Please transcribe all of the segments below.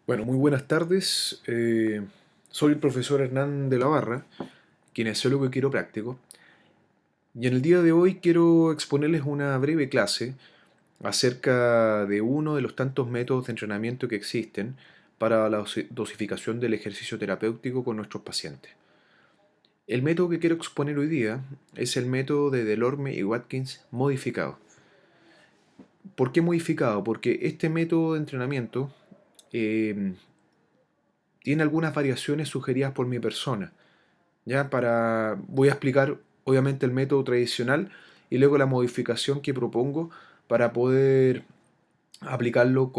Bueno, muy buenas tardes. Soy el profesor Hernán de la Barra, kinesiólogo y quiropráctico, y en el día de hoy quiero exponerles una breve clase acerca de uno de los tantos métodos de entrenamiento que existen para la dosificación del ejercicio terapéutico con nuestros pacientes. El método que quiero exponer hoy día es el método de Delorme y Watkins modificado. ¿Por qué modificado? Porque este método de entrenamiento eh, tiene algunas variaciones sugeridas por mi persona. Voy a explicar obviamente el método tradicional y luego la modificación que propongo para poder aplicarlo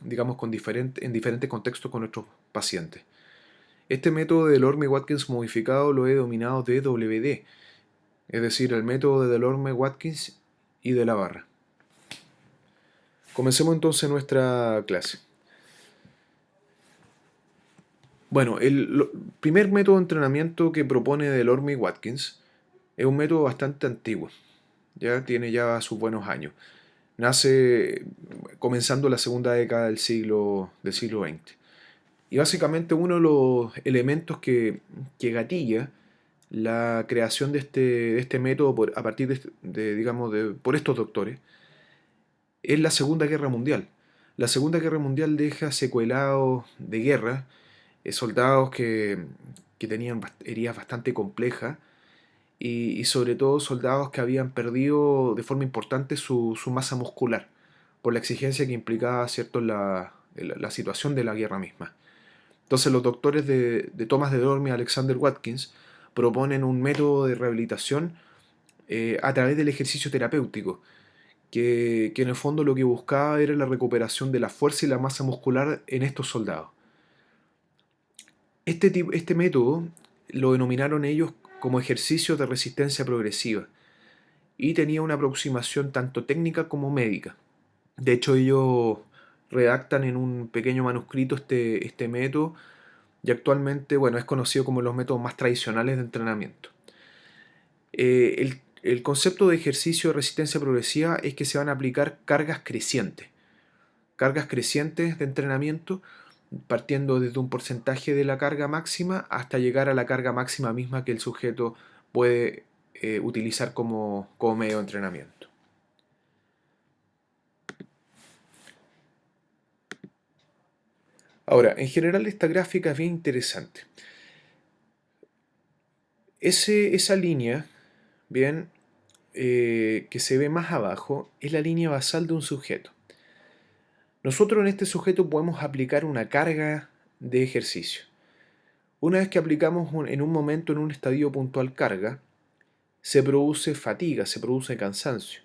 digamos, en diferentes contextos con nuestros pacientes. Este método de Delorme-Watkins modificado lo he denominado DWD, es decir, el método de Delorme-Watkins y de la barra. Comencemos entonces nuestra clase. Bueno, primer método de entrenamiento que propone Delorme-Watkins es un método bastante antiguo. Ya tiene ya sus buenos años. Nace comenzando la segunda década del siglo XX. Y básicamente uno de los elementos que gatilla la creación de este método a partir digamos, por estos doctores es la Segunda Guerra Mundial. La Segunda Guerra Mundial deja secuelados de guerra, soldados que tenían heridas bastante complejas y sobre todo soldados que habían perdido de forma importante su masa muscular por la exigencia que implicaba, ¿cierto?, la situación de la guerra misma. Entonces los doctores de Thomas de Dorme y Alexander Watkins proponen un método de rehabilitación a través del ejercicio terapéutico, que en el fondo lo que buscaba era la recuperación de la fuerza y la masa muscular en estos soldados. Este método lo denominaron ellos como ejercicio de resistencia progresiva y tenía una aproximación tanto técnica como médica. De hecho, ellos redactan en un pequeño manuscrito este método y actualmente, bueno, es conocido como los métodos más tradicionales de entrenamiento. El concepto de ejercicio de resistencia progresiva es que se van a aplicar cargas crecientes de entrenamiento, partiendo desde un porcentaje de la carga máxima hasta llegar a la carga máxima misma que el sujeto puede utilizar como medio de entrenamiento. Ahora, en general esta gráfica es bien interesante. Esa línea, bien, que se ve más abajo, es la línea basal de un sujeto. Nosotros en este sujeto podemos aplicar una carga de ejercicio. Una vez que aplicamos en un momento, en un estadio puntual carga, se produce fatiga, se produce cansancio.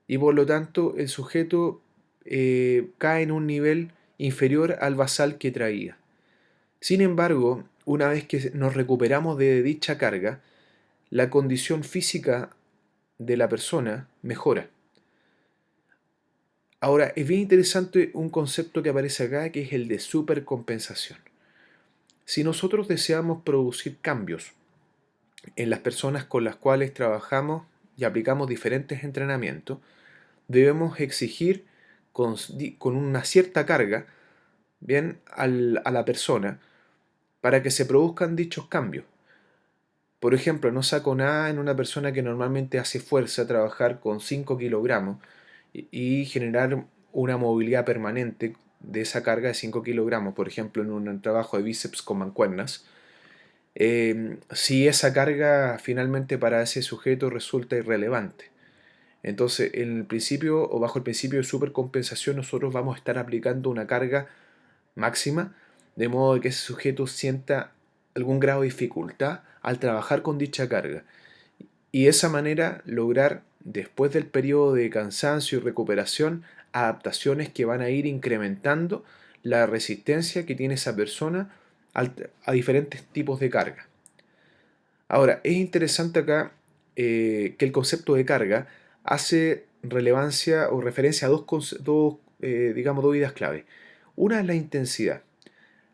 Y por lo tanto el sujeto cae en un nivel inferior al basal que traía. Sin embargo, una vez que nos recuperamos de dicha carga, la condición física de la persona mejora. Ahora, es bien interesante un concepto que aparece acá, que es el de supercompensación. Si nosotros deseamos producir cambios en las personas con las cuales trabajamos y aplicamos diferentes entrenamientos, debemos exigir con una cierta carga, bien, a la persona para que se produzcan dichos cambios. Por ejemplo, no saco nada en una persona que normalmente hace fuerza trabajar con 5 kilogramos y generar una movilidad permanente de esa carga de 5 kilogramos, por ejemplo, en un trabajo de bíceps con mancuernas. Si esa carga finalmente para ese sujeto resulta irrelevante. Entonces, en el principio o bajo el principio de supercompensación, nosotros vamos a estar aplicando una carga máxima, de modo que ese sujeto sienta algún grado de dificultad al trabajar con dicha carga. Y de esa manera lograr, después del periodo de cansancio y recuperación, adaptaciones que van a ir incrementando la resistencia que tiene esa persona a diferentes tipos de carga. Ahora, es interesante acá que el concepto de carga hace relevancia o referencia a digamos, dos ideas clave. Una es la intensidad.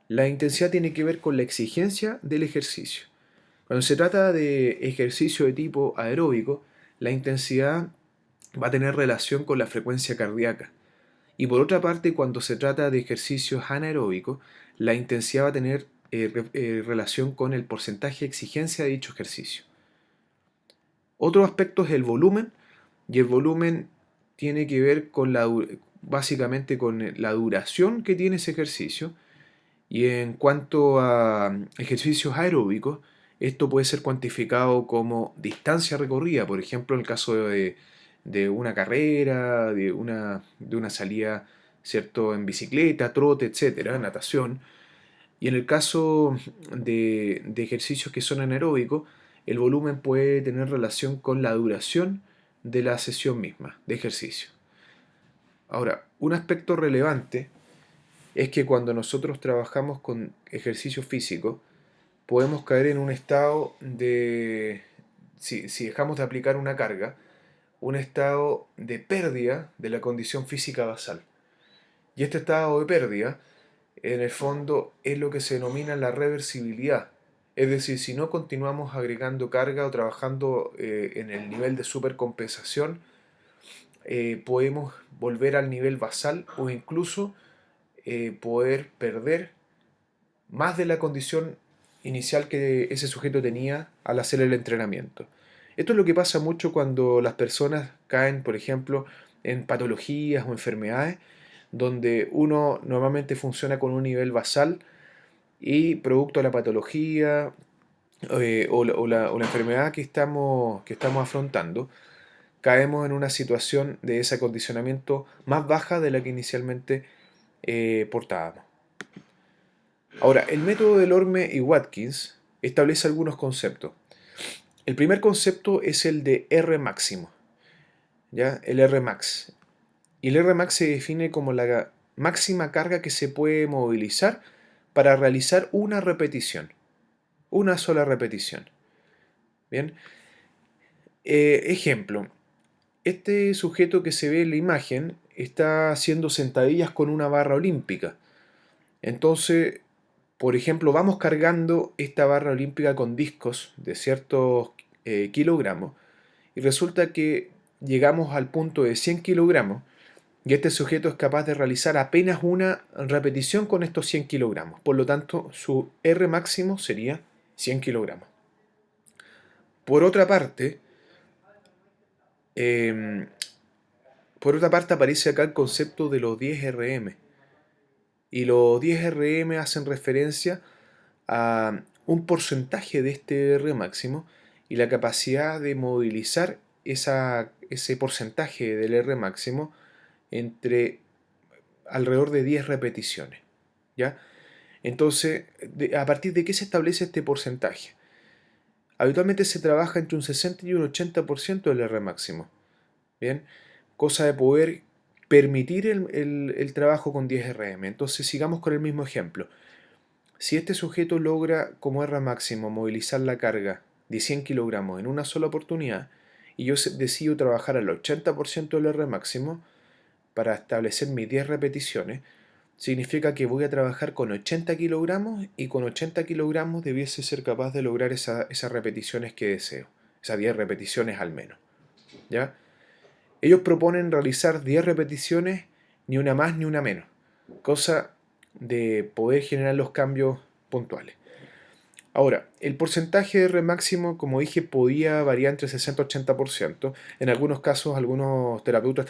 La intensidad tiene que ver con la exigencia del ejercicio. Cuando se trata de ejercicio de tipo aeróbico, la intensidad va a tener relación con la frecuencia cardíaca. Y por otra parte, cuando se trata de ejercicios anaeróbicos, la intensidad va a tener relación con el porcentaje de exigencia de dicho ejercicio. Otro aspecto es el volumen, y el volumen tiene que ver con básicamente con la duración que tiene ese ejercicio. Y en cuanto a ejercicios aeróbicos, esto puede ser cuantificado como distancia recorrida, por ejemplo, en el caso de una carrera, de una salida, ¿cierto?, en bicicleta, trote, etcétera, natación. Y en el caso de ejercicios que son anaeróbicos, el volumen puede tener relación con la duración de la sesión misma de ejercicio. Ahora, un aspecto relevante es que cuando nosotros trabajamos con ejercicio físico, podemos caer en un estado si dejamos de aplicar una carga, un estado de pérdida de la condición física basal. Y este estado de pérdida, en el fondo, es lo que se denomina la reversibilidad. Es decir, si no continuamos agregando carga o trabajando en el nivel de supercompensación, podemos volver al nivel basal o incluso poder perder más de la condición inicial que ese sujeto tenía al hacer el entrenamiento. Esto es lo que pasa mucho cuando las personas caen, por ejemplo, en patologías o enfermedades, donde uno normalmente funciona con un nivel basal y producto de la patología o la enfermedad que estamos afrontando, caemos en una situación de ese acondicionamiento más baja de la que inicialmente portábamos. Ahora, el método de Lorme y Watkins establece algunos conceptos. El primer concepto es el de R máximo, ¿ya? El R max. Y el R max se define como la máxima carga que se puede movilizar para realizar una repetición, una sola repetición. Bien, ejemplo, este sujeto que se ve en la imagen está haciendo sentadillas con una barra olímpica. Entonces, por ejemplo, vamos cargando esta barra olímpica con discos de ciertos kilogramos y resulta que llegamos al punto de 100 kilogramos y este sujeto es capaz de realizar apenas una repetición con estos 100 kilogramos. Por lo tanto, su R máximo sería 100 kilogramos. Por otra parte, em, aparece acá el concepto de los 10 RM. Y los 10 RM hacen referencia a un porcentaje de este R máximo y la capacidad de movilizar ese porcentaje del R máximo entre alrededor de 10 repeticiones. ¿Ya? Entonces, ¿a partir de qué se establece este porcentaje? Habitualmente se trabaja entre un 60 y un 80% del R máximo. ¿Bien? Cosa de poder permitir el trabajo con 10 RM. Entonces, sigamos con el mismo ejemplo. Si este sujeto logra como R máximo movilizar la carga de 100 kilogramos en una sola oportunidad y yo decido trabajar al 80% del R máximo para establecer mis 10 repeticiones, significa que voy a trabajar con 80 kilogramos y con 80 kilogramos debiese ser capaz de lograr esas repeticiones que deseo, esas 10 repeticiones al menos. ¿Ya? Ellos proponen realizar 10 repeticiones, ni una más ni una menos, cosa de poder generar los cambios puntuales. Ahora, el porcentaje de R máximo, como dije, podía variar entre 60 y 80%. En algunos casos, algunos terapeutas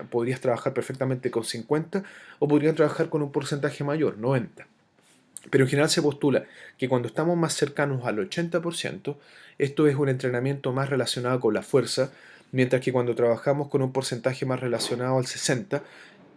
podrías trabajar perfectamente con 50 o podrían trabajar con un porcentaje mayor, 90. Pero en general se postula que cuando estamos más cercanos al 80%, esto es un entrenamiento más relacionado con la fuerza, mientras que cuando trabajamos con un porcentaje más relacionado al 60%,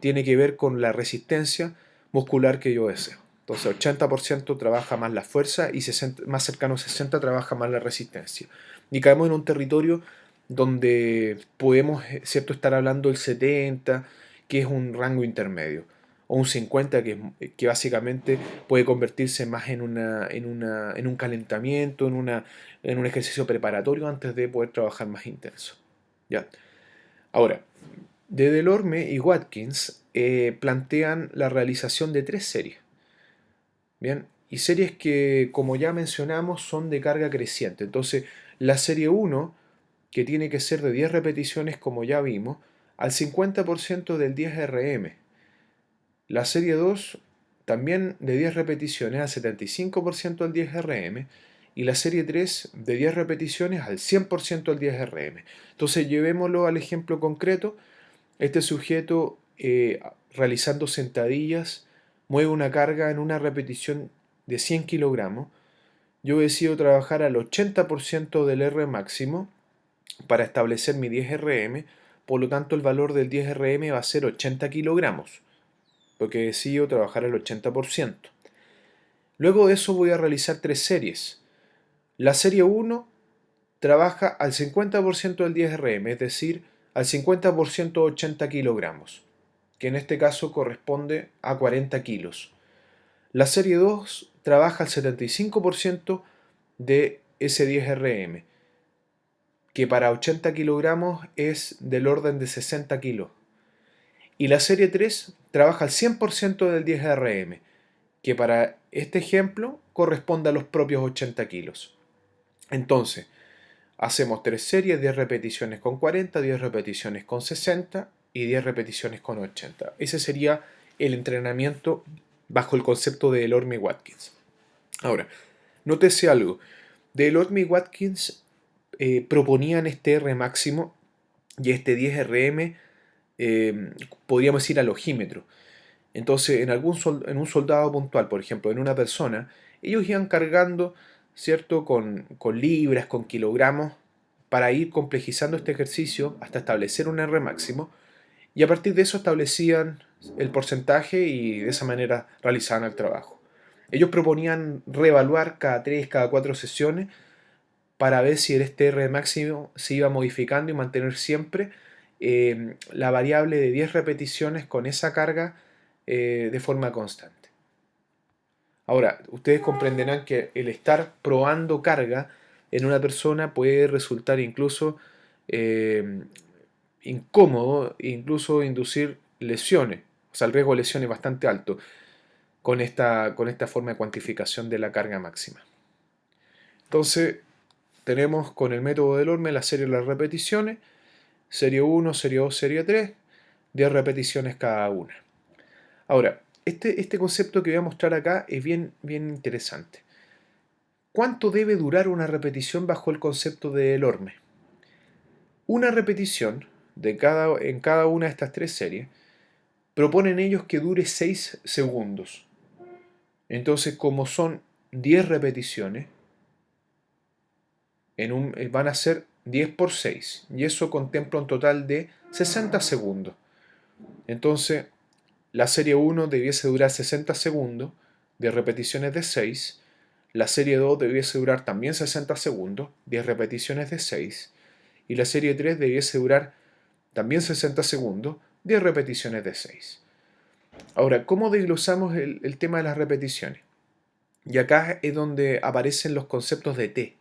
tiene que ver con la resistencia muscular que yo deseo. Entonces 80% trabaja más la fuerza y más cercano a 60% trabaja más la resistencia. Y caemos en un territorio donde podemos, ¿cierto?, estar hablando del 70%, que es un rango intermedio, o un 50% que básicamente puede convertirse más en un calentamiento, en un ejercicio preparatorio antes de poder trabajar más intenso. ¿Ya? Ahora, de Delorme y Watkins plantean la realización de 3 series. Bien, y series que, como ya mencionamos, son de carga creciente. Entonces, la serie 1, que tiene que ser de 10 repeticiones, como ya vimos, al 50% del 10 RM. La serie 2 también de 10 repeticiones al 75% del 10 RM. Y la serie 3 de 10 repeticiones al 100% del 10 RM. Entonces llevémoslo al ejemplo concreto. Este sujeto realizando sentadillas mueve una carga en una repetición de 100 kilogramos. Yo decido trabajar al 80% del R máximo para establecer mi 10 RM. Por lo tanto, el valor del 10 RM va a ser 80 kilogramos, porque decido trabajar al 80%. Luego de eso voy a realizar tres series. La serie 1 trabaja al 50% del 10 RM, es decir, al 50% 80 kilogramos, que en este caso corresponde a 40 kilos. La serie 2 trabaja al 75% de ese 10 RM, que para 80 kilogramos es del orden de 60 kilos. Y la serie 3 trabaja al 100% del 10 RM, que para este ejemplo corresponde a los propios 80 kilos. Entonces, hacemos tres series, 10 repeticiones con 40, 10 repeticiones con 60 y 10 repeticiones con 80. Ese sería el entrenamiento bajo el concepto de Elorme-Watkins. Ahora, nótese algo. De Elorme-Watkins proponían este R máximo y este 10 RM, podríamos decir al ojímetro. Entonces, en un soldado puntual, por ejemplo, en una persona, ellos iban cargando, ¿cierto?, con libras, con kilogramos, para ir complejizando este ejercicio hasta establecer un R máximo, y a partir de eso establecían el porcentaje y de esa manera realizaban el trabajo. Ellos proponían reevaluar cada 3, cada 4 sesiones para ver si este R máximo se iba modificando y mantener siempre la variable de 10 repeticiones con esa carga de forma constante. Ahora, ustedes comprenderán que el estar probando carga en una persona puede resultar incluso incómodo e incluso inducir lesiones. O sea, el riesgo de lesión es bastante alto con esta forma de cuantificación de la carga máxima. Entonces, tenemos con el método del Elorme la serie de las repeticiones, serie 1, serie 2, serie 3, 10 repeticiones cada una. Ahora, este concepto que voy a mostrar acá es bien interesante. ¿Cuánto debe durar una repetición bajo el concepto de Elorme? Una repetición en cada una de estas tres series proponen ellos que dure 6 segundos. Entonces, como son 10 repeticiones, van a ser 10 por 6, y eso contempla un total de 60 segundos. Entonces, la serie 1 debiese durar 60 segundos de repeticiones de 6, la serie 2 debiese durar también 60 segundos, 10 repeticiones de 6, y la serie 3 debiese durar también 60 segundos, 10 repeticiones de 6. Ahora, ¿cómo desglosamos el tema de las repeticiones? Y acá es donde aparecen los conceptos de T.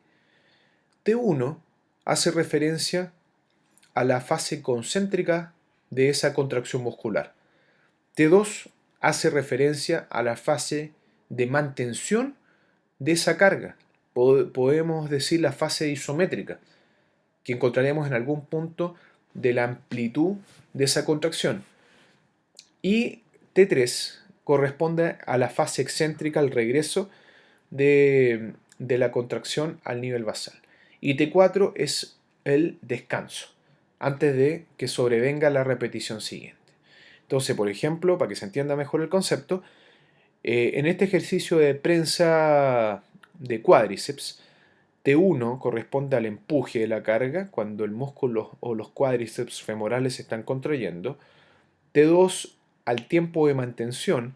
T1 hace referencia a la fase concéntrica de esa contracción muscular. T2 hace referencia a la fase de mantención de esa carga. Podemos decir la fase isométrica, que encontraremos en algún punto de la amplitud de esa contracción. Y T3 corresponde a la fase excéntrica, al regreso de la contracción al nivel basal. Y T4 es el descanso, antes de que sobrevenga la repetición siguiente. Entonces, por ejemplo, para que se entienda mejor el concepto, en este ejercicio de prensa de cuádriceps, T1 corresponde al empuje de la carga cuando el músculo o los cuádriceps femorales se están contrayendo. T2 al tiempo de mantención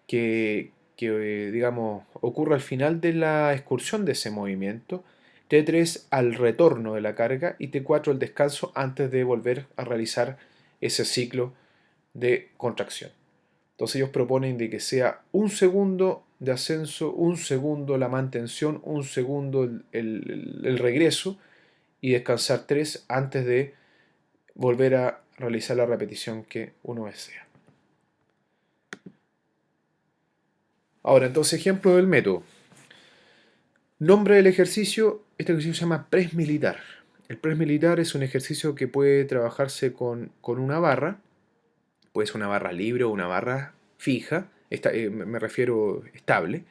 que digamos, ocurre al final de la excursión de ese movimiento. T3 al retorno de la carga y T4 al descanso antes de volver a realizar ese ciclo de contracción. Entonces ellos proponen de que sea un segundo de ascenso, un segundo la mantención, un segundo el regreso y descansar 3 antes de volver a realizar la repetición que uno desea. Ahora, entonces, ejemplo del método. Nombre del ejercicio, este ejercicio se llama press militar. El press militar es un ejercicio que puede trabajarse con una barra, puede ser una barra libre o una barra fija, me refiero estable.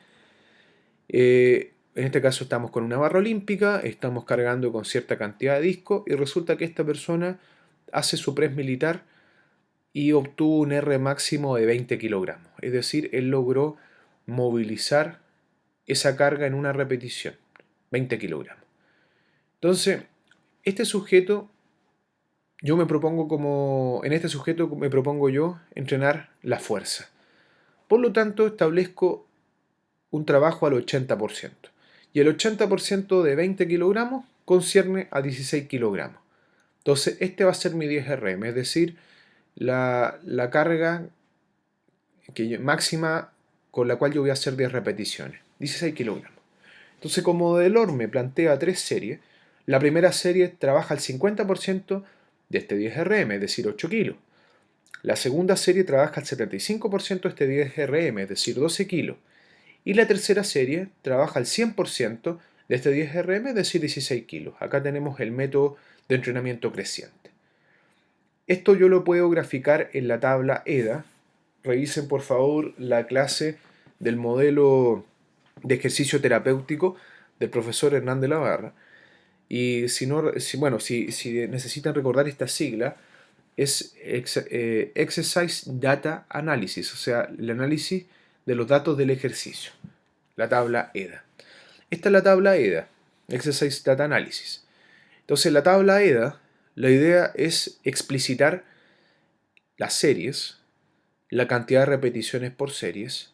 En este caso estamos con una barra olímpica, estamos cargando con cierta cantidad de disco y resulta que esta persona hace su press militar y obtuvo un R máximo de 20 kilogramos. Es decir, él logró movilizar esa carga en una repetición, 20 kilogramos. Entonces, este sujeto, en este sujeto me propongo yo entrenar la fuerza. Por lo tanto, establezco un trabajo al 80%. Y el 80% de 20 kilogramos concierne a 16 kilogramos. Entonces, este va a ser mi 10 RM, es decir, la carga máxima con la cual yo voy a hacer 10 repeticiones, 16 kilogramos. Entonces, como Delors me plantea 3 series, la primera serie trabaja al 50% de este 10 RM, es decir, 8 kilos. La segunda serie trabaja al 75% de este 10 RM, es decir, 12 kilos. Y la tercera serie trabaja al 100% de este 10 RM, es decir, 16 kilos. Acá tenemos el método de entrenamiento creciente. Esto yo lo puedo graficar en la tabla EDA. Revisen por favor la clase del modelo de ejercicio terapéutico del profesor Hernán de la Barra. Y si necesitan recordar esta sigla, es Exercise Data Analysis, o sea, el análisis de los datos del ejercicio, la tabla EDA. Esta es la tabla EDA, Exercise Data Analysis. Entonces, la tabla EDA, la idea es explicitar las series, la cantidad de repeticiones por series,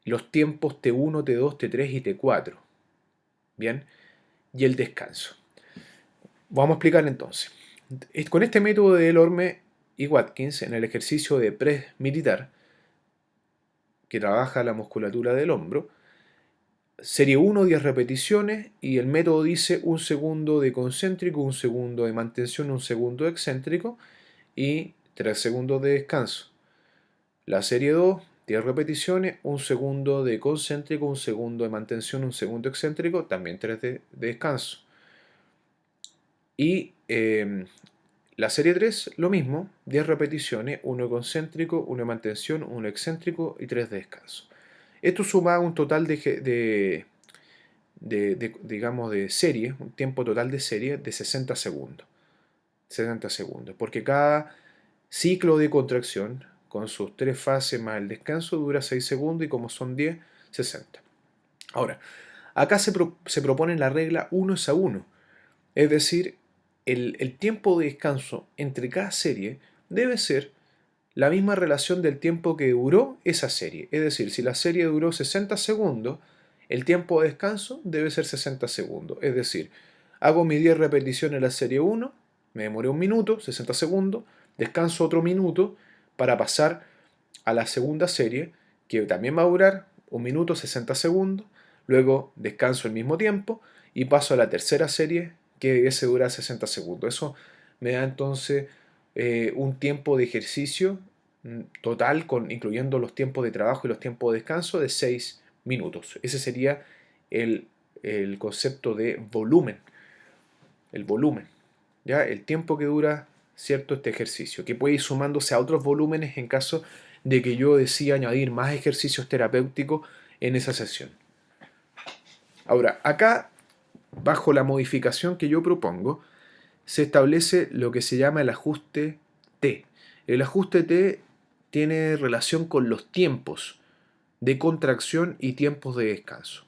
los tiempos T1, T2, T3 y T4. Bien, y el descanso. Vamos a explicar entonces. Con este método de Delorme y Watkins, en el ejercicio de press militar, que trabaja la musculatura del hombro, serie 1, 10 repeticiones, y el método dice 1 segundo de concéntrico, 1 segundo de mantención, 1 segundo de excéntrico y 3 segundos de descanso. La serie 2, 10 repeticiones, 1 segundo de concéntrico, 1 segundo de mantención, 1 segundo excéntrico, también 3 de descanso. Y la serie 3, lo mismo, 10 repeticiones, 1 concéntrico, 1 de mantención, 1 excéntrico y 3 de descanso. Esto suma un total digamos, de serie, un tiempo total de serie de 60 segundos. 60 segundos, porque cada ciclo de contracción, con sus 3 fases más el descanso, dura 6 segundos y como son 10, 60. Ahora, acá se propone la regla 1:1, es decir, el tiempo de descanso entre cada serie debe ser la misma relación del tiempo que duró esa serie. Es decir, si la serie duró 60 segundos, el tiempo de descanso debe ser 60 segundos. Es decir, hago mis 10 repeticiones en la serie 1, me demoré 1 minuto, 60 segundos, descanso otro minuto para pasar a la segunda serie, que también va a durar 1 minuto, 60 segundos, luego descanso el mismo tiempo y paso a la tercera serie, que ese dura 60 segundos. Eso me da entonces un tiempo de ejercicio total, incluyendo los tiempos de trabajo y los tiempos de descanso, de 6 minutos. Ese sería el concepto de volumen. El volumen, ¿ya? El tiempo que dura este ejercicio, que puede ir sumándose a otros volúmenes en caso de que yo decida añadir más ejercicios terapéuticos en esa sesión. Ahora, acá, bajo la modificación que yo propongo, se establece lo que se llama el ajuste T. El ajuste T tiene relación con los tiempos de contracción y tiempos de descanso.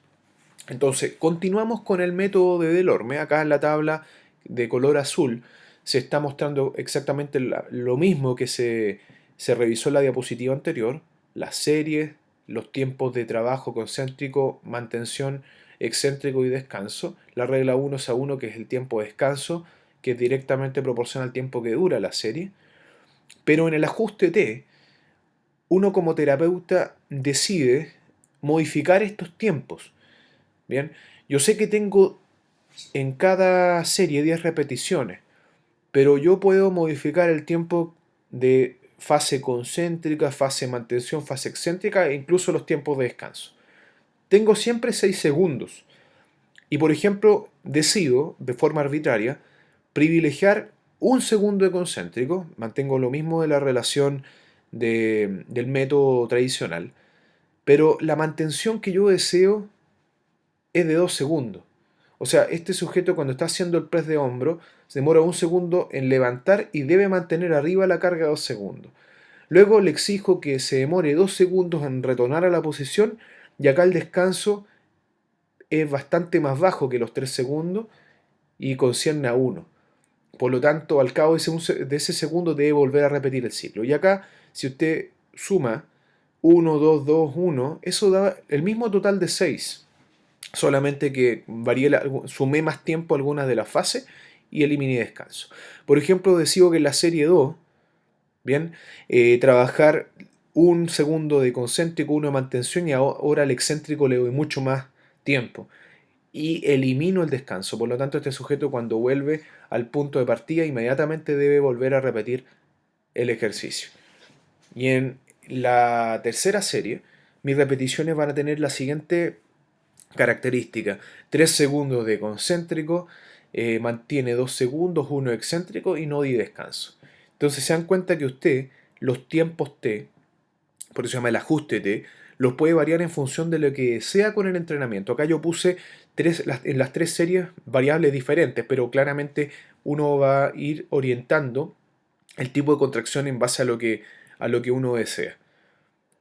Entonces, continuamos con el método de Delorme. Acá en la tabla de color azul se está mostrando exactamente lo mismo que se revisó en la diapositiva anterior: las series, los tiempos de trabajo concéntrico, mantención, excéntrico y descanso. La regla 1:1, que es el tiempo de descanso, que directamente proporciona el tiempo que dura la serie. Pero en el ajuste T, uno como terapeuta decide modificar estos tiempos. Bien, yo sé que tengo en cada serie 10 repeticiones, pero yo puedo modificar el tiempo de fase concéntrica, fase mantención, fase excéntrica e incluso los tiempos de descanso. Tengo siempre 6 segundos y, por ejemplo, decido de forma arbitraria privilegiar 1 segundo de concéntrico, mantengo lo mismo de la relación del método tradicional, pero la mantención que yo deseo es de 2 segundos. O sea, este sujeto cuando está haciendo el press de hombro se demora 1 segundo en levantar y debe mantener arriba la carga 2 segundos. Luego le exijo que se demore 2 segundos en retornar a la posición y acá el descanso es bastante más bajo que los 3 segundos y concierne a 1. Por lo tanto, al cabo de ese segundo debe volver a repetir el ciclo. Y acá, si usted suma 1, 2, 2, 1, eso da el mismo total de 6. Solamente que sumé más tiempo a algunas de las fases y eliminé descanso. Por ejemplo, decido que en la serie 2, bien, trabajar 1 segundo de concéntrico, 1 de mantención y ahora al excéntrico le doy mucho más tiempo y elimino el descanso. Por lo tanto, este sujeto cuando vuelve al punto de partida inmediatamente debe volver a repetir el ejercicio. Y en la tercera serie, mis repeticiones van a tener la siguiente característica: 3 segundos de concéntrico, mantiene 2 segundos, 1 excéntrico y no di descanso. Entonces se dan cuenta que usted los tiempos T, por eso se llama el ajuste T, los puede variar en función de lo que sea con el entrenamiento. Acá yo puse en las 3 series variables diferentes, pero claramente uno va a ir orientando el tipo de contracción en base a lo que uno desea.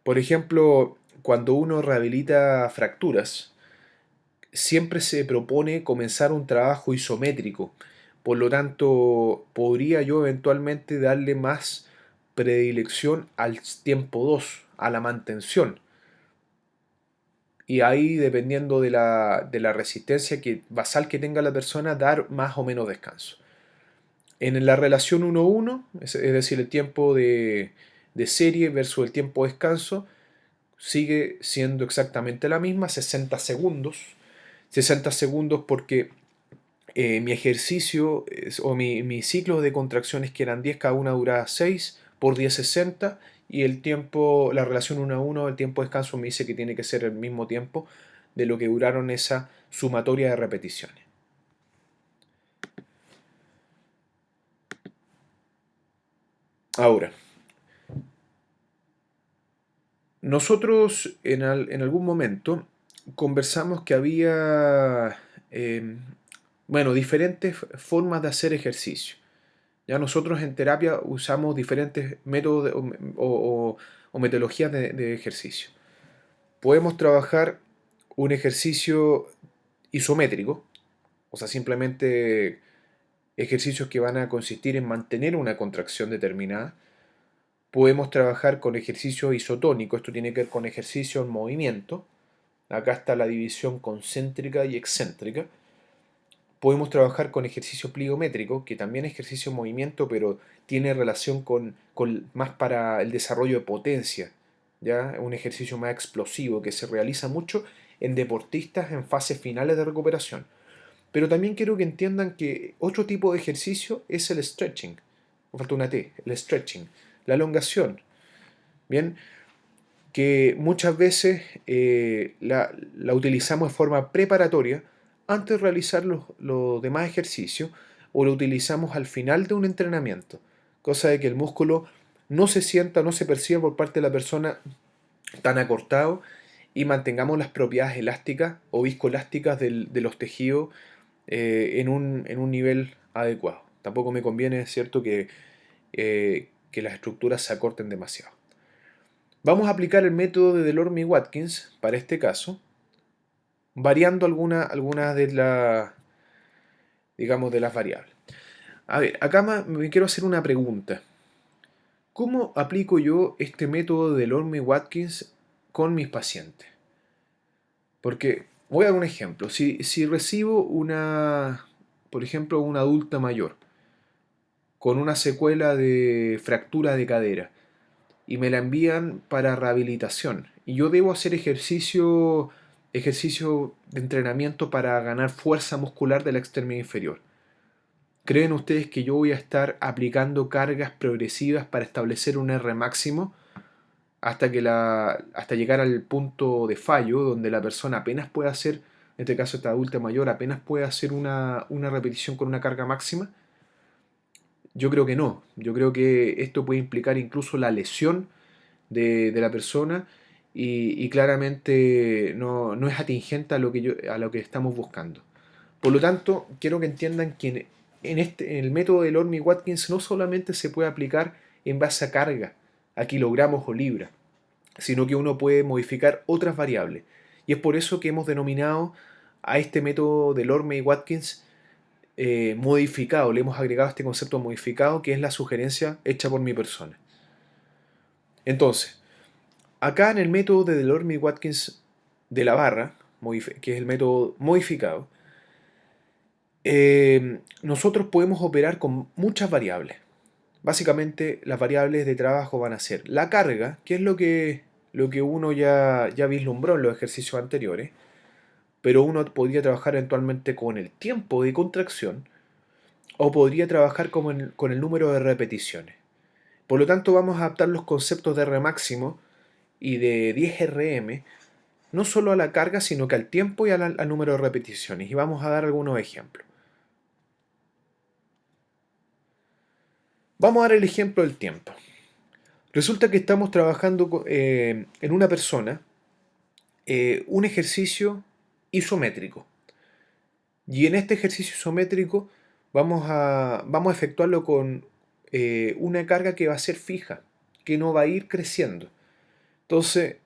Por ejemplo, cuando uno rehabilita fracturas, siempre se propone comenzar un trabajo isométrico. Por lo tanto, podría yo eventualmente darle más predilección al tiempo 2, a la mantención. Y ahí, dependiendo de la resistencia basal que tenga la persona, dar más o menos descanso. En la relación 1-1, es decir, el tiempo de serie versus el tiempo de descanso, sigue siendo exactamente la misma, 60 segundos. 60 segundos porque mi ejercicio o mi ciclo de contracciones que eran 10, cada una duraba 6 por 10, 60, y el tiempo, la relación 1-1, el tiempo de descanso me dice que tiene que ser el mismo tiempo de lo que duraron esa sumatoria de repeticiones. Ahora, nosotros en algún momento conversamos que había, bueno, diferentes formas de hacer ejercicio. Ya nosotros en terapia usamos diferentes métodos o metodologías de ejercicio. Podemos trabajar un ejercicio isométrico, o sea, simplemente ejercicios que van a consistir en mantener una contracción determinada. Podemos trabajar con ejercicio isotónico, esto tiene que ver con ejercicio en movimiento. Acá está la división concéntrica y excéntrica. Podemos trabajar con ejercicio pliométrico, que también es ejercicio en movimiento, pero tiene relación con más para el desarrollo de potencia, ¿ya? Un ejercicio más explosivo que se realiza mucho en deportistas en fases finales de recuperación. Pero también quiero que entiendan que otro tipo de ejercicio es el stretching. Me falta una T, el stretching, la elongación. Bien, que muchas veces la utilizamos de forma preparatoria antes de realizar los demás ejercicios, o lo utilizamos al final de un entrenamiento, cosa de que el músculo no se sienta, no se perciba por parte de la persona tan acortado y mantengamos las propiedades elásticas o viscoelásticas de los tejidos en un nivel adecuado. Tampoco me conviene, es cierto, que las estructuras se acorten demasiado. Vamos a aplicar el método de Delorme-Watkins para este caso, variando algunas digamos, de las variables. A ver, acá me quiero hacer una pregunta. ¿Cómo aplico yo este método de Delorme-Watkins con mis pacientes? Porque voy a dar un ejemplo. Si recibo por ejemplo, una adulta mayor con una secuela de fractura de cadera y me la envían para rehabilitación y yo debo hacer ejercicio de entrenamiento para ganar fuerza muscular de la extremidad inferior, ¿creen ustedes que yo voy a estar aplicando cargas progresivas para establecer un R máximo hasta llegar al punto de fallo donde la persona apenas puede hacer, en este caso esta adulta mayor, apenas puede hacer una repetición con una carga máxima? Yo creo que no. Yo creo que esto puede implicar incluso la lesión de la persona y claramente no es atingente a lo que estamos buscando. Por lo tanto, quiero que entiendan que en el método de Lorme-Watkins no solamente se puede aplicar en base a carga, a kilogramos o libras, sino que uno puede modificar otras variables. Y es por eso que hemos denominado a este método de Lorme-Watkins modificado, le hemos agregado este concepto modificado que es la sugerencia hecha por mi persona. Entonces, acá en el método de Delorme-Watkins de la barra, que es el método modificado, nosotros podemos operar con muchas variables. Básicamente las variables de trabajo van a ser la carga, que es lo que uno ya vislumbró en los ejercicios anteriores, pero uno podría trabajar eventualmente con el tiempo de contracción o podría trabajar con el número de repeticiones. Por lo tanto, vamos a adaptar los conceptos de R máximo y de 10 RM no solo a la carga, sino que al tiempo y al número de repeticiones. Y vamos a dar algunos ejemplos. Vamos a dar el ejemplo del tiempo. Resulta que estamos trabajando en una persona un ejercicio isométrico. Y en este ejercicio isométrico vamos a efectuarlo con una carga que va a ser fija, que no va a ir creciendo. Entonces,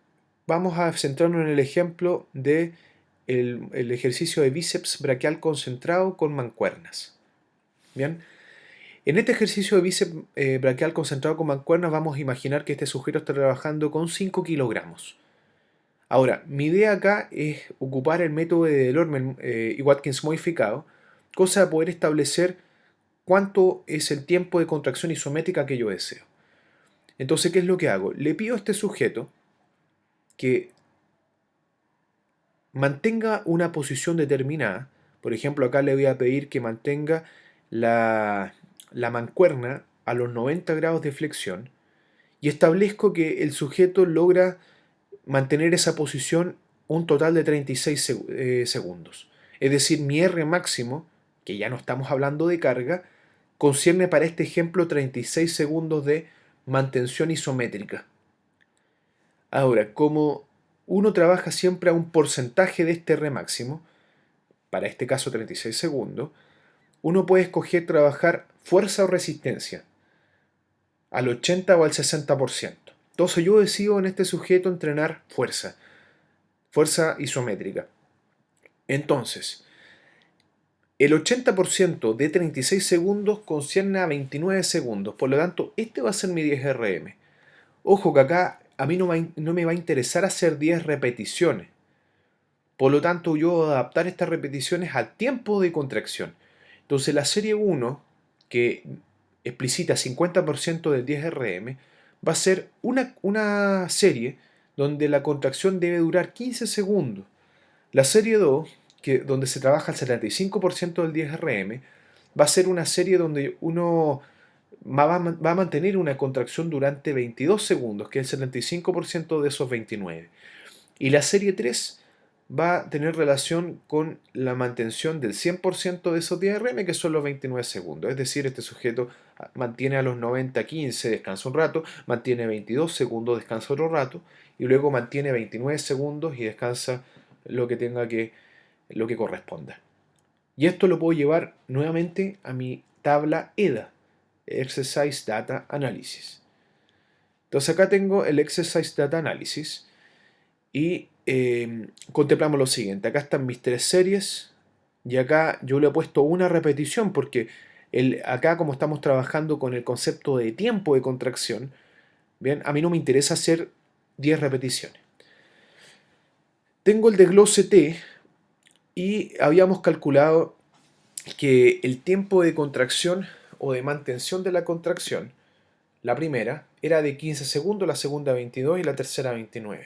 vamos a centrarnos en el ejemplo de el ejercicio de bíceps braquial concentrado con mancuernas. Bien, en este ejercicio de bíceps braquial concentrado con mancuernas vamos a imaginar que este sujeto está trabajando con 5 kilogramos. Ahora, mi idea acá es ocupar el método de Delorme y Watkins modificado, cosa de poder establecer cuánto es el tiempo de contracción isométrica que yo deseo. Entonces, ¿qué es lo que hago? Le pido a este sujeto que mantenga una posición determinada. Por ejemplo, acá le voy a pedir que mantenga la mancuerna a los 90 grados de flexión y establezco que el sujeto logra mantener esa posición un total de 36 segundos. Es decir, mi R máximo, que ya no estamos hablando de carga, concierne para este ejemplo 36 segundos de mantención isométrica. Ahora, como uno trabaja siempre a un porcentaje de este R máximo, para este caso 36 segundos, uno puede escoger trabajar fuerza o resistencia al 80 o al 60%. Entonces yo decido en este sujeto entrenar fuerza isométrica. Entonces, el 80% de 36 segundos concierne a 29 segundos, por lo tanto, este va a ser mi 10 RM. Ojo que acá a mí no me va a interesar hacer 10 repeticiones. Por lo tanto, yo voy a adaptar estas repeticiones al tiempo de contracción. Entonces, la serie 1, que explicita 50% del 10 RM, va a ser una serie donde la contracción debe durar 15 segundos. La serie 2, donde se trabaja el 75% del 10 RM, va a ser una serie donde uno va a mantener una contracción durante 22 segundos, que es el 75% de esos 29. Y la serie 3 va a tener relación con la mantención del 100% de esos 10 RM, que son los 29 segundos. Es decir, este sujeto mantiene a los 90-15, descansa un rato, mantiene 22 segundos, descansa otro rato, y luego mantiene 29 segundos y descansa lo que corresponda. Y esto lo puedo llevar nuevamente a mi tabla EDA, Exercise Data Analysis. Entonces acá tengo el Exercise Data Analysis y contemplamos lo siguiente. Acá están mis 3 series y acá yo le he puesto una repetición porque acá como estamos trabajando con el concepto de tiempo de contracción, bien, a mí no me interesa hacer 10 repeticiones. Tengo el desglose T y habíamos calculado que el tiempo de contracción o de mantención de la contracción, la primera, era de 15 segundos, la segunda 22 y la tercera 29.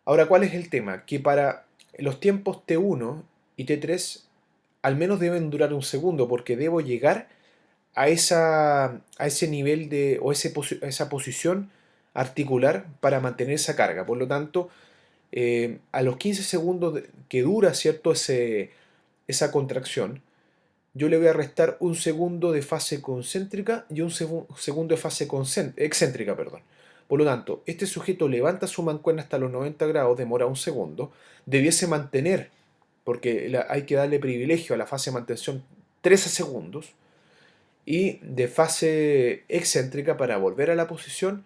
Ahora, ¿cuál es el tema? Que para los tiempos T1 y T3 al menos deben durar un segundo porque debo llegar a ese nivel o esa posición articular para mantener esa carga. Por lo tanto, a los 15 segundos que dura, ¿cierto?, esa contracción, yo le voy a restar un segundo de fase concéntrica y un segundo de fase excéntrica, perdón. Por lo tanto, este sujeto levanta su mancuerna hasta los 90 grados, demora un segundo, debiese mantener, porque hay que darle privilegio a la fase de mantención 13 segundos, y de fase excéntrica para volver a la posición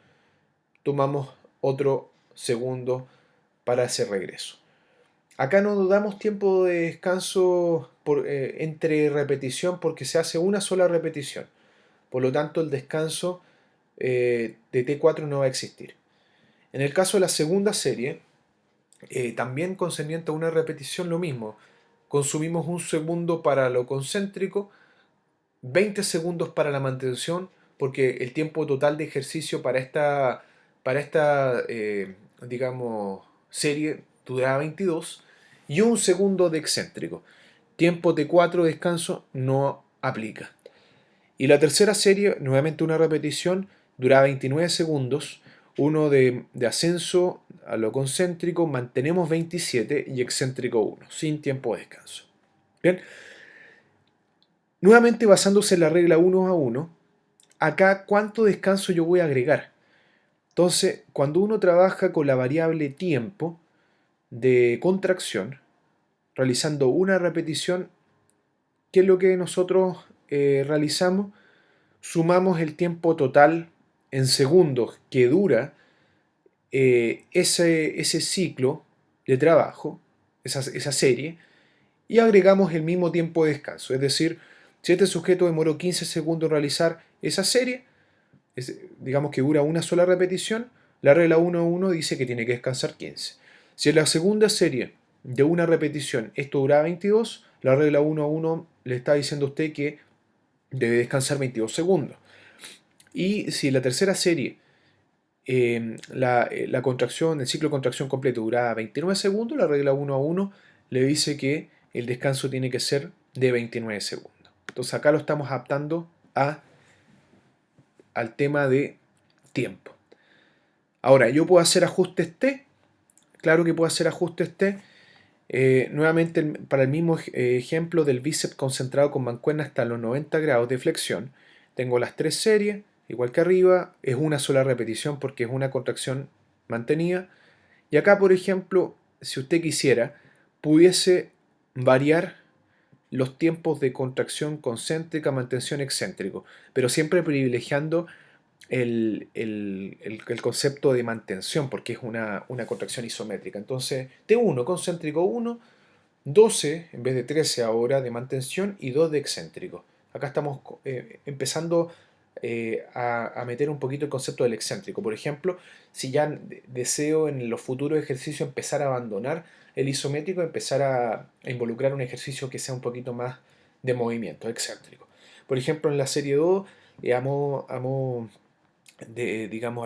tomamos otro segundo para ese regreso. Acá no damos tiempo de descanso entre repetición porque se hace una sola repetición. Por lo tanto, el descanso de T4 no va a existir. En el caso de la segunda serie, también concerniente a una repetición, lo mismo. Consumimos un segundo para lo concéntrico, 20 segundos para la mantención, porque el tiempo total de ejercicio para esta digamos, serie duraba 22, y un segundo de excéntrico. Tiempo T4 de descanso no aplica. Y la tercera serie, nuevamente una repetición, duraba 29 segundos, uno de ascenso a lo concéntrico, mantenemos 27 y excéntrico 1, sin tiempo de descanso. Bien, nuevamente basándose en la regla 1 a 1, acá cuánto descanso yo voy a agregar. Entonces, cuando uno trabaja con la variable tiempo de contracción, realizando una repetición, ¿qué es lo que nosotros realizamos? Sumamos el tiempo total en segundos que dura ese ciclo de trabajo, esa serie, y agregamos el mismo tiempo de descanso. Es decir, si este sujeto demoró 15 segundos en realizar esa serie, digamos que dura una sola repetición, la regla 1 a 1 dice que tiene que descansar 15. Si en la segunda serie de una repetición esto duraba 22, la regla 1 a 1 le está diciendo a usted que debe descansar 22 segundos. Y si la tercera serie, la contracción, el ciclo de contracción completo duraba 29 segundos, la regla 1 a 1 le dice que el descanso tiene que ser de 29 segundos. Entonces acá lo estamos adaptando al tema de tiempo. Ahora, ¿yo puedo hacer ajustes T? Claro que puedo hacer ajustes T. Nuevamente, para el mismo ejemplo del bíceps concentrado con mancuerna hasta los 90 grados de flexión, tengo las tres series, igual que arriba, es una sola repetición porque es una contracción mantenida. Y acá, por ejemplo, si usted quisiera, pudiese variar los tiempos de contracción concéntrica, mantención excéntrico, pero siempre privilegiando el concepto de mantención, porque es una contracción isométrica. Entonces, T1, concéntrico 1, 12 en vez de 13 ahora de mantención y 2 de excéntrico. Acá estamos empezando a meter un poquito el concepto del excéntrico. Por ejemplo, si ya deseo en los futuros ejercicios empezar a abandonar el isométrico, empezar a involucrar un ejercicio que sea un poquito más de movimiento, excéntrico. Por ejemplo, en la serie 2, digamos,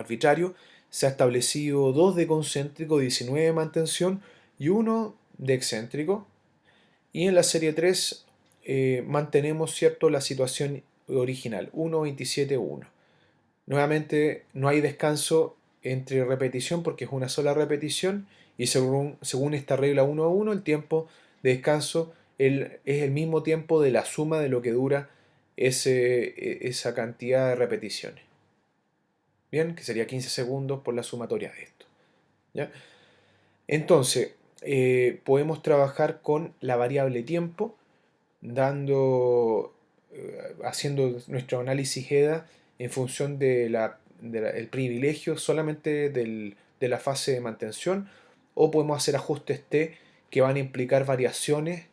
arbitrario, se ha establecido 2 de concéntrico, 19 de mantención y 1 de excéntrico. Y en la serie 3 mantenemos, ¿cierto?, la situación original, 1, 27, 1. Nuevamente no hay descanso entre repetición porque es una sola repetición, y según esta regla 1 a 1, el tiempo de descanso es el mismo tiempo de la suma de lo que dura esa cantidad de repeticiones. Bien, que sería 15 segundos por la sumatoria de esto. ¿Ya? Entonces, podemos trabajar con la variable tiempo, haciendo nuestro análisis EDA en función del privilegio solamente de la fase de mantención, o podemos hacer ajustes T que van a implicar variaciones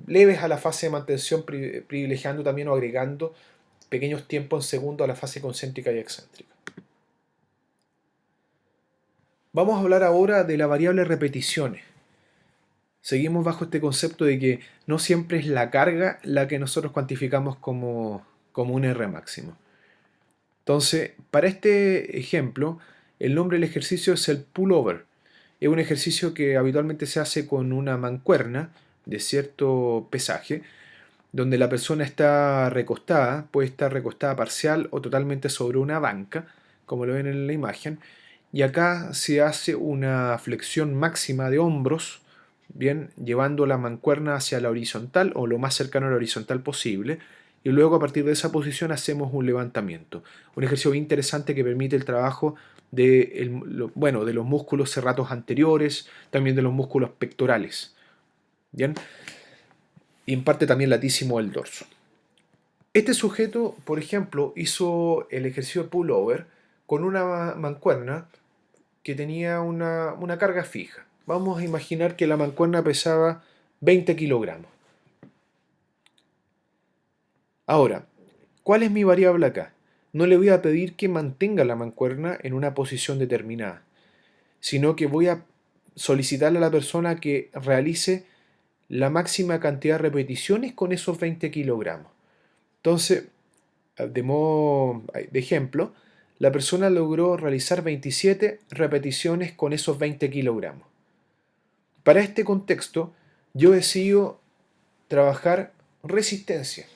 leves a la fase de mantención, privilegiando también o agregando pequeños tiempos en segundo a la fase concéntrica y excéntrica. Vamos a hablar ahora de la variable repeticiones. Seguimos bajo este concepto de que no siempre es la carga la que nosotros cuantificamos como un R máximo. Entonces, para este ejemplo, el nombre del ejercicio es el pullover. Es un ejercicio que habitualmente se hace con una mancuerna de cierto pesaje, donde la persona está recostada, puede estar recostada parcial o totalmente sobre una banca, como lo ven en la imagen, y acá se hace una flexión máxima de hombros, bien, llevando la mancuerna hacia la horizontal o lo más cercano a la horizontal posible, y luego a partir de esa posición hacemos un levantamiento. Un ejercicio bien interesante que permite el trabajo de los músculos serratos anteriores, también de los músculos pectorales. ¿Bien? Y en parte también latísimo del dorso. Este sujeto, por ejemplo, hizo el ejercicio de pullover con una mancuerna que tenía una carga fija. Vamos a imaginar que la mancuerna pesaba 20 kilogramos. Ahora, ¿cuál es mi variable acá? No le voy a pedir que mantenga la mancuerna en una posición determinada, sino que voy a solicitarle a la persona que realice la máxima cantidad de repeticiones con esos 20 kilogramos. Entonces, de ejemplo, la persona logró realizar 27 repeticiones con esos 20 kilogramos. Para este contexto, yo decido trabajar resistencia.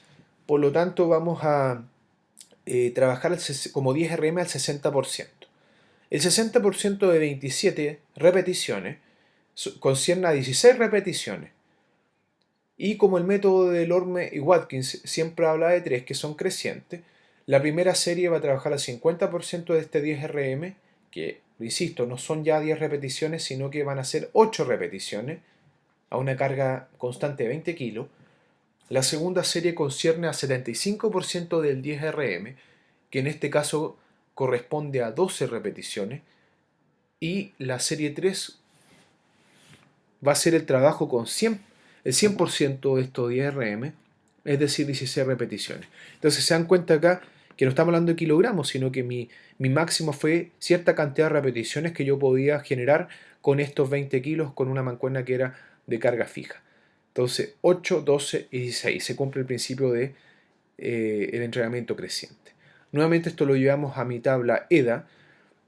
Por lo tanto, vamos a trabajar como 10 RM al 60%. El 60% de 27 repeticiones concierne a 16 repeticiones. Y como el método de Lorme y Watkins siempre habla de 3 que son crecientes, la primera serie va a trabajar al 50% de este 10 RM, que, insisto, no son ya 10 repeticiones, sino que van a ser 8 repeticiones a una carga constante de 20 kilos. La segunda serie concierne a 75% del 10 RM, que en este caso corresponde a 12 repeticiones. Y la serie 3 va a ser el trabajo con el 100% de estos 10 RM, es decir, 16 repeticiones. Entonces se dan cuenta acá que no estamos hablando de kilogramos, sino que mi máximo fue cierta cantidad de repeticiones que yo podía generar con estos 20 kilos con una mancuerna que era de carga fija. Entonces 8, 12 y 16. Se cumple el principio de el entrenamiento creciente. Nuevamente esto lo llevamos a mi tabla EDA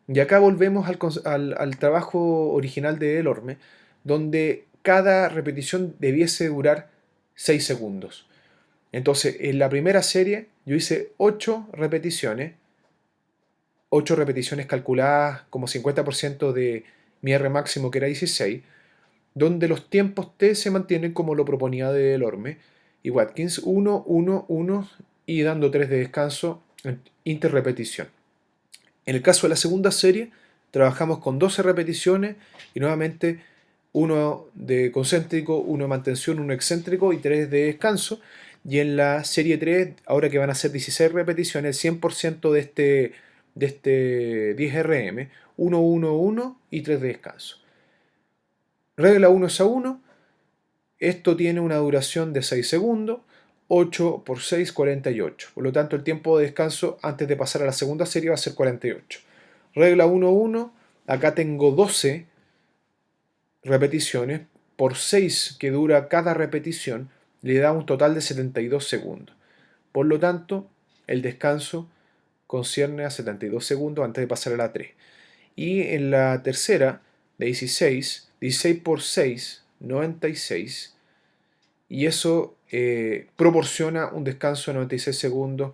y acá volvemos al trabajo original de Delorme, donde cada repetición debiese durar 6 segundos. Entonces, en la primera serie yo hice 8 repeticiones calculadas como 50% de mi R máximo que era 16, donde los tiempos T se mantienen como lo proponía de Delorme y Watkins, 1, 1, 1 y dando 3 de descanso en interrepetición. En el caso de la segunda serie, trabajamos con 12 repeticiones y nuevamente uno de concéntrico, uno de mantención, uno excéntrico y 3 de descanso. Y en la serie 3, ahora que van a ser 16 repeticiones, 100% de este 10 RM, 1, 1, 1 y 3 de descanso. Regla 1 es a 1. Esto tiene una duración de 6 segundos. 8 por 6, 48. Por lo tanto, el tiempo de descanso antes de pasar a la segunda serie va a ser 48. Regla 1-1, acá tengo 12 repeticiones por 6 que dura cada repetición, le da un total de 72 segundos. Por lo tanto, el descanso concierne a 72 segundos antes de pasar a la 3. Y en la tercera, de 16, 16 por 6, 96. Y eso proporciona un descanso de 96 segundos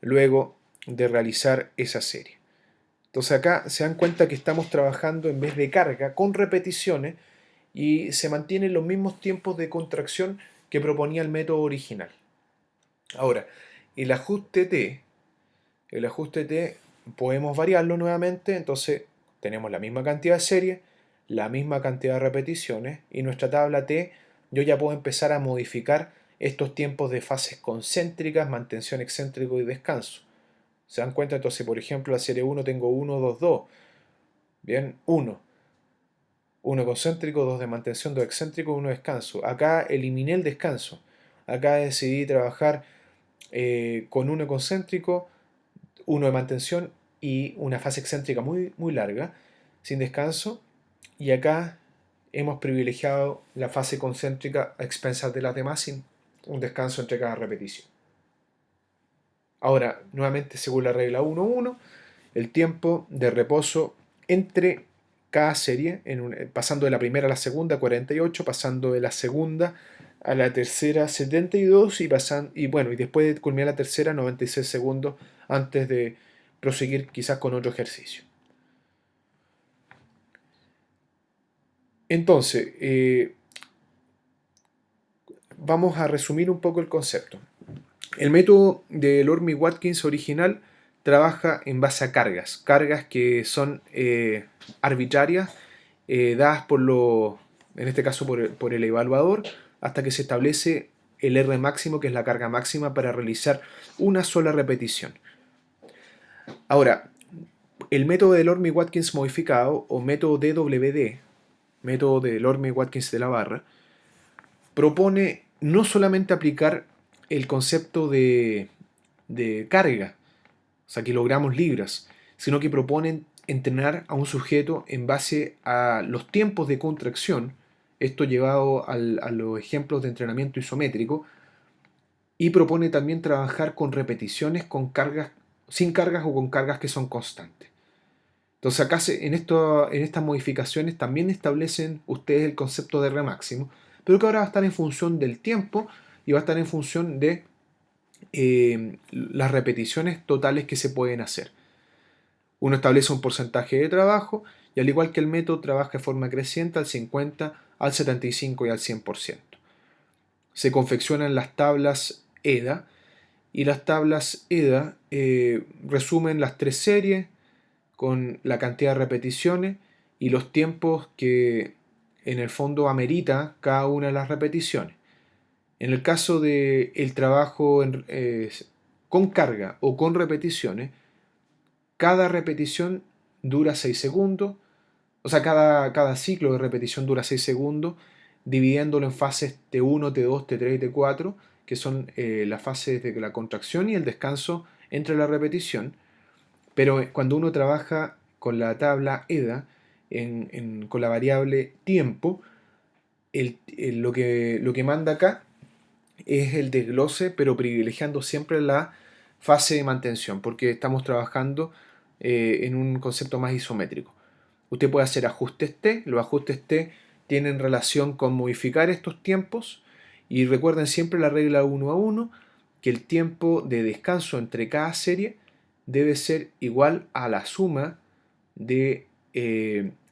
luego de realizar esa serie. Entonces acá se dan cuenta que estamos trabajando en vez de carga con repeticiones y se mantienen los mismos tiempos de contracción que proponía el método original. Ahora, el ajuste T podemos variarlo nuevamente, entonces tenemos la misma cantidad de series, la misma cantidad de repeticiones y nuestra tabla T yo ya puedo empezar a modificar estos tiempos de fases concéntricas, mantención excéntrico y descanso. ¿Se dan cuenta? Entonces, por ejemplo, la serie 1 tengo 1, 2, 2. Bien, 1. 1 concéntrico, 2 de mantención, 2 excéntrico, 1 descanso. Acá eliminé el descanso. Acá decidí trabajar con 1 concéntrico, 1 de mantención y una fase excéntrica muy, muy larga, sin descanso. Y acá hemos privilegiado la fase concéntrica a expensas de las demás sin un descanso entre cada repetición. Ahora, nuevamente, según la regla 1.1, el tiempo de reposo entre cada serie, pasando de la primera a la segunda, 48, pasando de la segunda a la tercera, 72, y después de culminar la tercera, 96 segundos antes de proseguir quizás con otro ejercicio. Entonces, vamos a resumir un poco el concepto. El método del Orme-Watkins original trabaja en base a cargas que son arbitrarias, dadas en este caso por el evaluador, hasta que se establece el R máximo, que es la carga máxima para realizar una sola repetición. Ahora, el método del Orme-Watkins modificado, o método DWD, método del Orme-Watkins de la barra, propone no solamente aplicar el concepto de carga, o sea, kilogramos libras, sino que proponen entrenar a un sujeto en base a los tiempos de contracción, esto llevado a los ejemplos de entrenamiento isométrico, y propone también trabajar con repeticiones con cargas, sin cargas o con cargas que son constantes. Entonces acá en estas modificaciones también establecen ustedes el concepto de R máximo, pero que ahora va a estar en función del tiempo y va a estar en función de las repeticiones totales que se pueden hacer. Uno establece un porcentaje de trabajo y al igual que el método trabaja de forma creciente al 50, al 75 y al 100%. Se confeccionan las tablas EDA y las tablas EDA resumen las tres series con la cantidad de repeticiones y los tiempos que en el fondo amerita cada una de las repeticiones. En el caso del trabajo con carga o con repeticiones, cada repetición dura 6 segundos, o sea, cada ciclo de repetición dura 6 segundos, dividiéndolo en fases T1, T2, T3 y T4, que son las fases de la contracción y el descanso entre la repetición. Pero cuando uno trabaja con la tabla EDA, con la variable tiempo, lo que manda acá es el desglose, pero privilegiando siempre la fase de mantención, porque estamos trabajando en un concepto más isométrico. Usted puede hacer ajustes T, los ajustes T tienen relación con modificar estos tiempos, y recuerden siempre la regla 1 a 1, que el tiempo de descanso entre cada serie debe ser igual a la suma de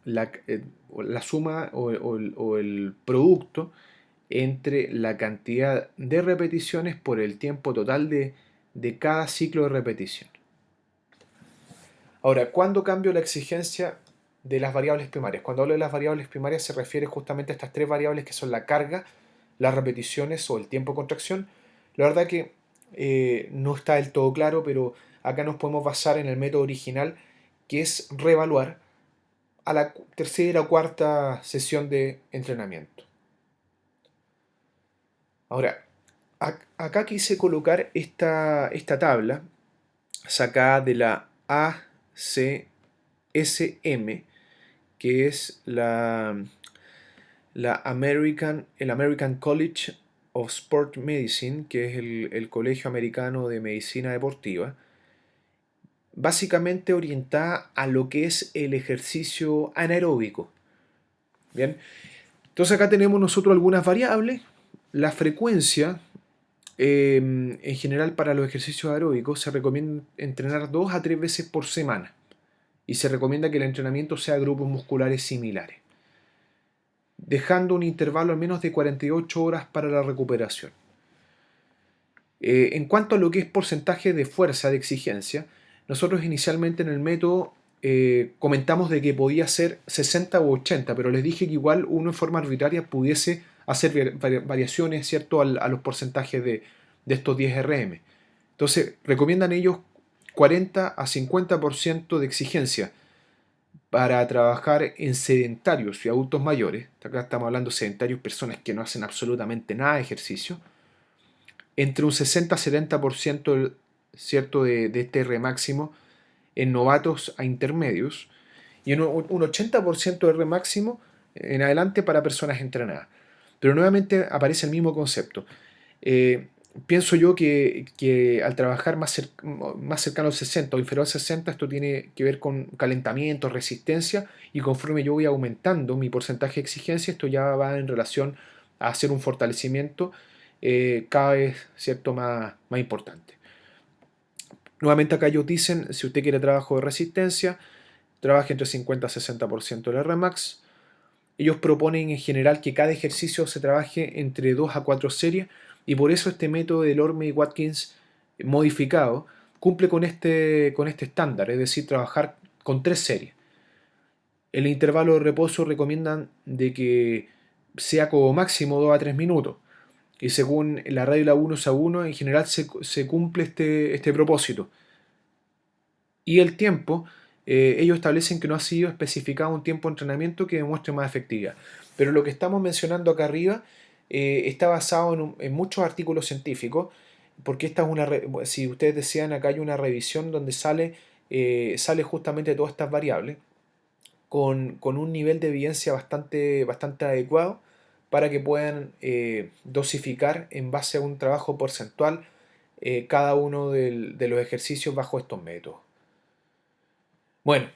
la suma o el producto entre la cantidad de repeticiones por el tiempo total de cada ciclo de repetición. Ahora, ¿cuándo cambio la exigencia de las variables primarias? Cuando hablo de las variables primarias se refiere justamente a estas tres variables que son la carga, las repeticiones o el tiempo de contracción. La verdad que no está del todo claro, pero acá nos podemos basar en el método original, que es reevaluar a la tercera o cuarta sesión de entrenamiento. Ahora, acá quise colocar esta tabla sacada de la ACSM, que es el American College of Sport Medicine, que es el Colegio Americano de Medicina Deportiva, básicamente orientada a lo que es el ejercicio anaeróbico. Bien, entonces acá tenemos nosotros algunas variables. La frecuencia, en general para los ejercicios aeróbicos, se recomienda entrenar 2 a 3 veces por semana y se recomienda que el entrenamiento sea a grupos musculares similares, dejando un intervalo al menos de 48 horas para la recuperación. En cuanto a lo que es porcentaje de fuerza de exigencia, nosotros inicialmente en el método comentamos de que podía ser 60 u 80, pero les dije que igual uno en forma arbitraria pudiese hacer variaciones, ¿cierto?, a los porcentajes de estos 10 RM. Entonces, recomiendan ellos 40 a 50% de exigencia para trabajar en sedentarios y adultos mayores. Acá estamos hablando de sedentarios, personas que no hacen absolutamente nada de ejercicio. Entre un 60 a 70%, ¿cierto?, de este R máximo en novatos a intermedios y un 80% de R máximo en adelante para personas entrenadas. Pero nuevamente aparece el mismo concepto. Pienso yo que al trabajar más cercano al 60 o inferior al 60, esto tiene que ver con calentamiento, resistencia, y conforme yo voy aumentando mi porcentaje de exigencia, esto ya va en relación a hacer un fortalecimiento cada vez, ¿cierto?, más importante. Nuevamente acá ellos dicen, si usted quiere trabajo de resistencia, trabaje entre 50 a 60% del RMAX. Ellos proponen en general que cada ejercicio se trabaje entre 2 a 4 series Y por eso este método del Orme-Watkins modificado cumple con este estándar, es decir, trabajar con 3 series. El intervalo de reposo recomiendan de que sea como máximo 2 a 3 minutos. Y según la regla 1 a 1, en general se cumple este propósito. Y el tiempo, ellos establecen que no ha sido especificado un tiempo de entrenamiento que demuestre más efectividad. Pero lo que estamos mencionando acá arriba está basado en muchos artículos científicos, porque esta es si ustedes desean, acá hay una revisión donde sale justamente todas estas variables con un nivel de evidencia bastante adecuado para que puedan dosificar en base a un trabajo porcentual cada uno de los ejercicios bajo estos métodos. Bueno,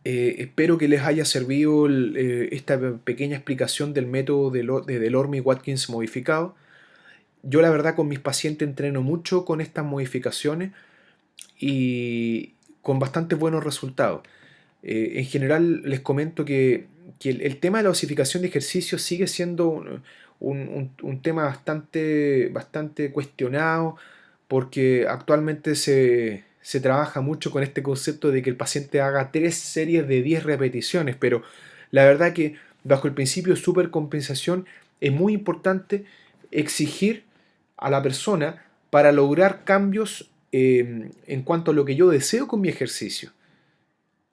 espero que les haya servido esta pequeña explicación del método del Orme-Watkins modificado. Yo la verdad con mis pacientes entreno mucho con estas modificaciones y con bastante buenos resultados. En general les comento que el tema de la dosificación de ejercicios sigue siendo un tema bastante cuestionado porque actualmente se trabaja mucho con este concepto de que el paciente haga 3 series de 10 repeticiones, pero la verdad que bajo el principio de supercompensación es muy importante exigir a la persona para lograr cambios en cuanto a lo que yo deseo con mi ejercicio.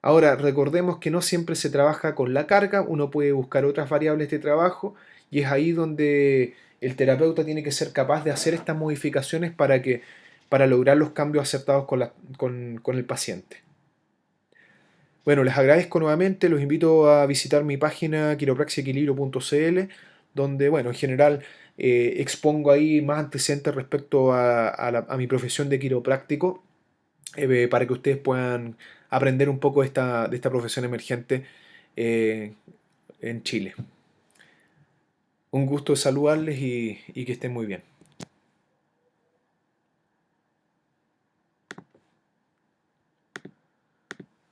Ahora, recordemos que no siempre se trabaja con la carga, uno puede buscar otras variables de trabajo y es ahí donde el terapeuta tiene que ser capaz de hacer estas modificaciones para lograr los cambios acertados con el paciente. Bueno, les agradezco nuevamente, los invito a visitar mi página quiropraxiaequilibrio.cl, donde, bueno, en general expongo ahí más antecedentes respecto a mi profesión de quiropráctico, para que ustedes puedan aprender un poco de esta profesión emergente eh, en Chile. Un gusto saludarles y que estén muy bien.